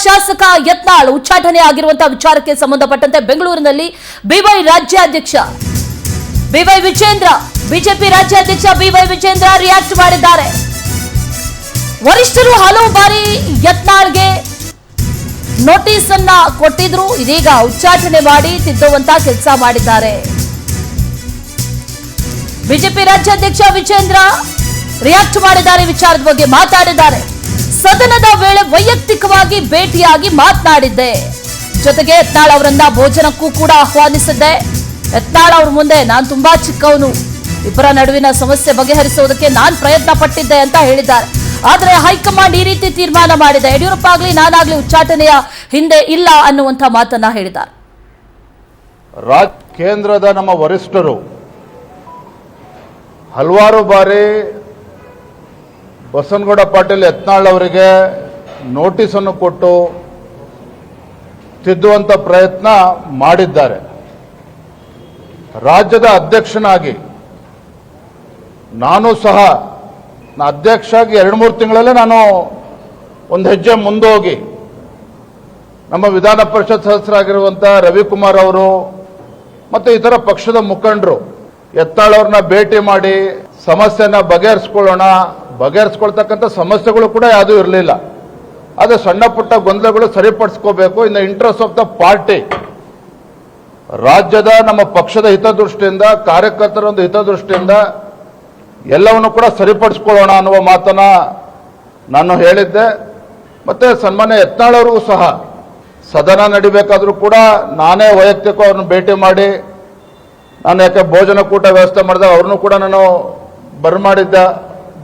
ಶಾಸಕ ಯತ್ನಾಳ್ ಉಚ್ಚಾಟನೆ ಆಗಿರುವಂತಹ ವಿಚಾರಕ್ಕೆ ಸಂಬಂಧಪಟ್ಟಂತೆ ಬೆಂಗಳೂರಿನಲ್ಲಿ ಬಿವೈ ರಾಜ್ಯಾಧ್ಯಕ್ಷ ಬಿವೈ ವಿಜೇಂದ್ರ ಬಿಜೆಪಿ ರಾಜ್ಯಾಧ್ಯಕ್ಷ ಬಿವೈ ವಿಜೇಂದ್ರ ರಿಯಾಕ್ಟ್ ಮಾಡಿದ್ದಾರೆ. ವರಿಷ್ಠರು ಹಲವು ಬಾರಿ ಯತ್ನಾಳ್ಗೆ ನೋಟಿಸ್ ಅನ್ನ ಕೊಟ್ಟಿದ್ರು, ಇದೀಗ ಉಚ್ಚಾಟನೆ ಮಾಡಿ ತಿದ್ದುವಂತ ಕೆಲಸ ಮಾಡಿದ್ದಾರೆ. ಬಿಜೆಪಿ ರಾಜ್ಯಾಧ್ಯಕ್ಷ ವಿಜೇಂದ್ರ ರಿಯಾಕ್ಟ್ ಮಾಡಿದ್ದಾರೆ, ವಿಚಾರದ ಬಗ್ಗೆ ಮಾತಾಡಿದ್ದಾರೆ. ಸದನದ ವೇಳೆ ವೈಯಕ್ತಿಕವಾಗಿ ಭೇಟಿಯಾಗಿ ಮಾತನಾಡಿದ್ದೆ, ಜೊತೆಗೆ ಯತ್ನಾಳ್ ಅವರನ್ನ ಭೋಜನಕ್ಕೂ ಕೂಡ ಆಹ್ವಾನಿಸಿದ್ದೆ. ಯತ್ನಾಳ್ ಅವ್ರ ಮುಂದೆ ನಾನು ತುಂಬಾ ಚಿಕ್ಕವನು, ಇಬ್ಬರ ನಡುವಿನ ಸಮಸ್ಯೆ ಬಗೆಹರಿಸುವುದಕ್ಕೆ ನಾನು ಪ್ರಯತ್ನ ಪಟ್ಟಿದ್ದೆ ಅಂತ ಹೇಳಿದ್ದಾರೆ. ಆದರೆ ಹೈಕಮಾಂಡ್ ಈ ರೀತಿ ತೀರ್ಮಾನ ಮಾಡಿದೆ, ಯಡಿಯೂರಪ್ಪ ಆಗ್ಲಿ ನಾನಾಗ್ಲಿ ಉಚ್ಚಾಟನೆಯ ಹಿಂದೆ ಇಲ್ಲ ಅನ್ನುವಂಥ ಮಾತನ್ನ ಹೇಳಿದ್ದಾರೆ. ಕೇಂದ್ರದ ನಮ್ಮ ವರಿಷ್ಠರು ಹಲವಾರು ಬಾರಿ ಬಸನಗೌಡ ಪಾಟೀಲ್ ಯತ್ನಾಳ್ ಅವರಿಗೆ ನೋಟಿಸ್ ಅನ್ನು ಕೊಟ್ಟು ತಿದ್ದುವಂತ ಪ್ರಯತ್ನ ಮಾಡಿದ್ದಾರೆ. ರಾಜ್ಯದ ಅಧ್ಯಕ್ಷನಾಗಿ ನಾನು ಸಹ ಅಧ್ಯಕ್ಷ ಆಗಿ 2-3 ತಿಂಗಳಲ್ಲೇ ನಾನು ಒಂದು ಹೆಜ್ಜೆ ಮುಂದೋಗಿ ನಮ್ಮ ವಿಧಾನ ಪರಿಷತ್ ಸದಸ್ಯರಾಗಿರುವಂಥ ರವಿಕುಮಾರ್ ಅವರು ಮತ್ತು ಇತರ ಪಕ್ಷದ ಮುಖಂಡರು ಯತ್ನಾಳ್ ಅವ್ರನ್ನ ಭೇಟಿ ಮಾಡಿ ಸಮಸ್ಯೆನ ಬಗೆಹರಿಸ್ಕೊಳ್ತಕ್ಕಂಥ ಸಮಸ್ಯೆಗಳು ಕೂಡ ಯಾವುದೂ ಇರಲಿಲ್ಲ. ಆದರೆ ಸಣ್ಣ ಪುಟ್ಟ ಗೊಂದಲಗಳು ಸರಿಪಡಿಸ್ಕೋಬೇಕು in the interest of the party. ರಾಜ್ಯದ ನಮ್ಮ ಪಕ್ಷದ ಹಿತದೃಷ್ಟಿಯಿಂದ, ಕಾರ್ಯಕರ್ತರ ಒಂದು ಹಿತದೃಷ್ಟಿಯಿಂದ ಎಲ್ಲವನ್ನು ಕೂಡ ಸರಿಪಡಿಸ್ಕೊಳ್ಳೋಣ ಅನ್ನುವ ಮಾತನ್ನ ನಾನು ಹೇಳಿದ್ದೆ. ಮತ್ತೆ ಸನ್ಮಾನ್ಯ ಯತ್ನಾಳ್ ಅವ್ರಿಗೂ ಸಹ ಸದನ ನಡಿಬೇಕಾದ್ರೂ ಕೂಡ ನಾನೇ ವೈಯಕ್ತಿಕ ಅವ್ರನ್ನ ಭೇಟಿ ಮಾಡಿ, ನಾನು ಯಾಕೆ ಭೋಜನಕೂಟ ವ್ಯವಸ್ಥೆ ಮಾಡಿದಾಗ ಅವ್ರನ್ನೂ ಕೂಡ ನಾನು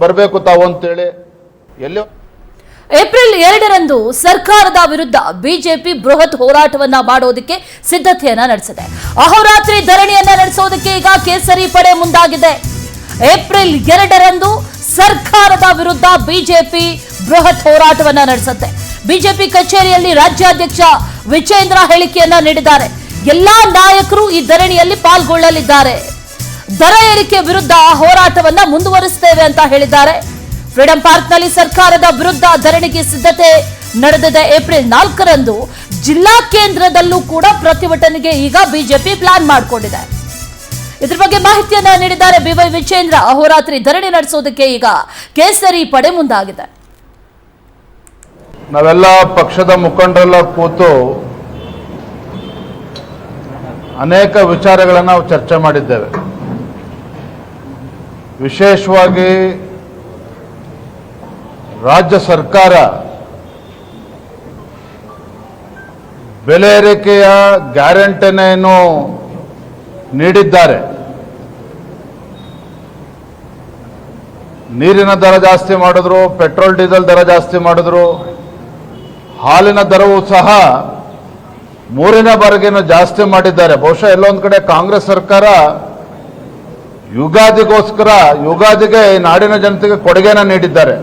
ಬರಬೇಕು ತಾವು ಅಂತೇಳಿ. ಏಪ್ರಿಲ್ 2ರಂದು ಸರ್ಕಾರದ ವಿರುದ್ಧ ಬಿಜೆಪಿ ಬೃಹತ್ ಹೋರಾಟವನ್ನ ಮಾಡೋದಕ್ಕೆ ಸಿದ್ಧತೆಯನ್ನ ನಡೆಸಿದೆ. ಅಹೋರಾತ್ರಿ ಧರಣಿಯನ್ನ ನಡೆಸೋದಕ್ಕೆ ಈಗ ಕೇಸರಿ ಪಡೆ ಮುಂದಾಗಿದೆ. ಏಪ್ರಿಲ್ 2ರಂದು ಸರ್ಕಾರದ ವಿರುದ್ಧ ಬಿಜೆಪಿ ಬೃಹತ್ ಹೋರಾಟವನ್ನ ನಡೆಸುತ್ತೆ. ಬಿಜೆಪಿ ಕಚೇರಿಯಲ್ಲಿ ರಾಜ್ಯಾಧ್ಯಕ್ಷ ವಿಜೇಂದ್ರ ಹೇಳಿಕೆಯನ್ನ ನೀಡಿದ್ದಾರೆ. ಎಲ್ಲಾ ನಾಯಕರು ಈ ಧರಣಿಯಲ್ಲಿ ಪಾಲ್ಗೊಳ್ಳಲಿದ್ದಾರೆ. ದರ ಏರಿಕೆ ವಿರುದ್ಧ ಹೋರಾಟವನ್ನ ಮುಂದುವರಿಸುತ್ತೇವೆ ಅಂತ ಹೇಳಿದ್ದಾರೆ. ಫ್ರೀಡಂ ಪಾರ್ಕ್ನಲ್ಲಿ ಸರ್ಕಾರದ ವಿರುದ್ಧ ಧರಣಿಗೆ ಸಿದ್ಧತೆ ನಡೆದಿದೆ. ಏಪ್ರಿಲ್ 4ರಂದು ಜಿಲ್ಲಾ ಕೇಂದ್ರದಲ್ಲೂ ಕೂಡ ಪ್ರತಿಭಟನೆಗೆ ಈಗ ಬಿಜೆಪಿ ಪ್ಲಾನ್ ಮಾಡಿಕೊಂಡಿದೆ. ಇದ್ರ ಬಗ್ಗೆ ಮಾಹಿತಿಯನ್ನ ನೀಡಿದ್ದಾರೆ ಬಿವೈ ವಿಜೇಂದ್ರ. ಅಹೋರಾತ್ರಿ ಧರಣಿ ನಡೆಸೋದಕ್ಕೆ ಈಗ ಕೇಸರಿ ಪಡೆ ಮುಂದಾಗಿದೆ. ನಾವೆಲ್ಲ ಪಕ್ಷದ ಮುಖಂಡರೆಲ್ಲ ಕೂತು ಅನೇಕ ವಿಚಾರಗಳನ್ನು ನಾವು ಚರ್ಚೆ ಮಾಡಿದ್ದೇವೆ. ವಿಶೇಷವಾಗಿ ರಾಜ್ಯ ಸರ್ಕಾರ ಬೆಲೆ ಏರಿಕೆಯ ಗ್ಯಾರಂಟಿಯನ್ನು ನೀಡಿದ್ದಾರೆ. ನೀರಿನ ದರ ಜಾಸ್ತಿ ಮಾಡಿದ್ರು, ಪೆಟ್ರೋಲ್ ಡೀಸೆಲ್ ದರ ಜಾಸ್ತಿ ಮಾಡಿದ್ರು, ಹಾಲಿನ ದರವೂ ಸಹ 3ನೇ ಬಾರಿಗೇನು ಜಾಸ್ತಿ ಮಾಡಿದ್ದಾರೆ. ಬಹುಶಃ ಎಲ್ಲೊಂದು ಕಡೆ ಕಾಂಗ್ರೆಸ್ ಸರ್ಕಾರ ಯುಗಾದಿಗೆ ನಾಡಿನ ಜನತೆಗೆ ಕೊಡುಗೆನ ನೀಡಿದ್ದಾರೆ.